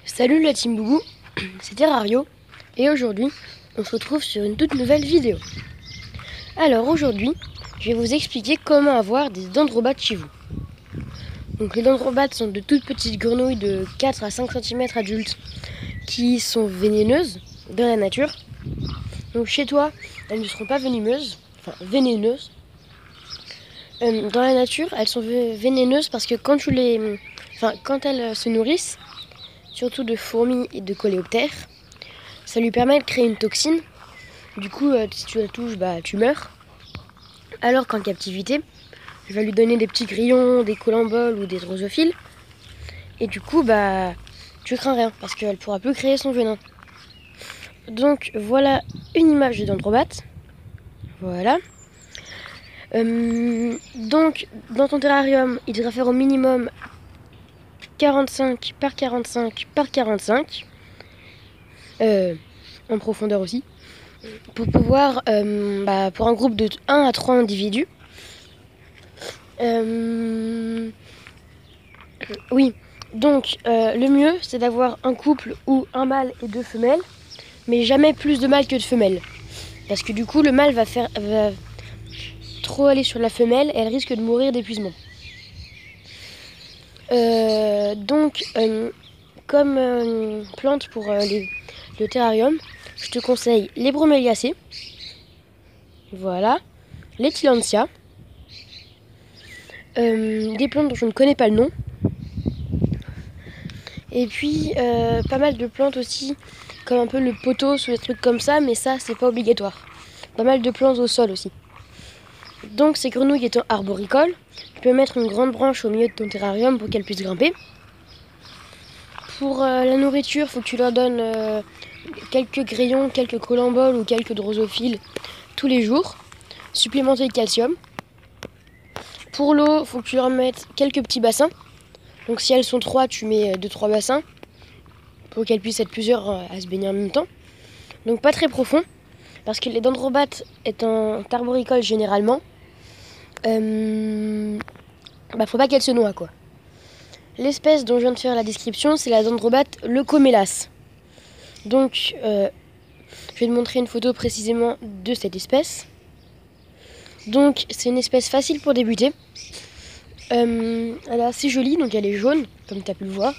Salut la team Bougou, c'est Terrario et aujourd'hui on se retrouve sur une toute nouvelle vidéo. Alors aujourd'hui je vais vous expliquer comment avoir des dendrobates chez vous. Donc les dendrobates sont de toutes petites grenouilles de 4 à 5 cm adultes qui sont vénéneuses dans la nature. Donc chez toi elles ne seront pas venimeuses, enfin vénéneuses. Dans la nature elles sont vénéneuses parce que quand elles se nourrissent, surtout de fourmis et de coléoptères, ça lui permet de créer une toxine. Du coup, si tu la touches, tu meurs. Alors qu'en captivité, je vais lui donner des petits grillons, des colamboles ou des drosophiles. Et du coup, tu crains rien parce qu'elle pourra plus créer son venin. Donc voilà une image de dendrobate. Voilà. Donc dans ton terrarium, il devrait faire au minimum 45 par 45 par 45. En profondeur aussi. Pour pouvoir, pour un groupe de 1 à 3 individus. Oui, donc le mieux c'est d'avoir un couple ou un mâle et 2 femelles, mais jamais plus de mâles que de femelles. Parce que du coup le mâle va trop aller sur la femelle et elle risque de mourir d'épuisement. Comme plante pour le terrarium, je te conseille les broméliacées, voilà, les tillandsia, des plantes dont je ne connais pas le nom, et puis pas mal de plantes aussi, comme un peu le pothos ou des trucs comme ça, mais ça c'est pas obligatoire. Pas mal de plantes au sol aussi. Donc ces grenouilles étant arboricoles, tu peux mettre une grande branche au milieu de ton terrarium pour qu'elles puissent grimper. Pour la nourriture, il faut que tu leur donnes quelques grillons, quelques colamboles ou quelques drosophiles tous les jours. Supplémenter le calcium. Pour l'eau, il faut que tu leur mettes quelques petits bassins. Donc si elles sont 3, tu mets 2-3 bassins pour qu'elles puissent être plusieurs à se baigner en même temps. Donc pas très profond, parce que les dendrobates étant arboricoles généralement, faut pas qu'elles se noient quoi. L'espèce dont je viens de faire la description, c'est la dendrobate leucomélas. Donc je vais te montrer une photo précisément de cette espèce. Donc c'est une espèce facile pour débuter. Elle est assez jolie, donc elle est jaune, comme tu as pu le voir.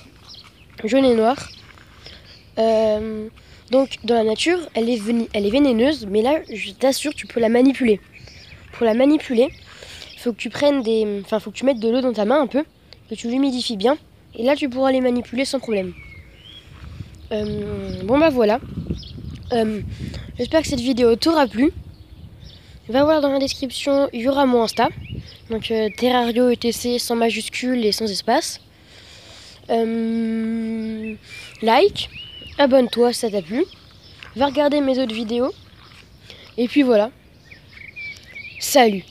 Jaune et noire. Donc dans la nature, elle est vénéneuse, mais là, je t'assure, tu peux la manipuler. Pour la manipuler, il faut que tu faut que tu mettes de l'eau dans ta main un peu, que tu l'humidifies bien, et là tu pourras les manipuler sans problème. Voilà. J'espère que cette vidéo t'aura plu. Va voir dans la description, il y aura mon Insta. Donc Terrario ETC sans majuscule et sans espace. Like, abonne-toi si ça t'a plu. Va regarder mes autres vidéos. Et puis voilà. Salut!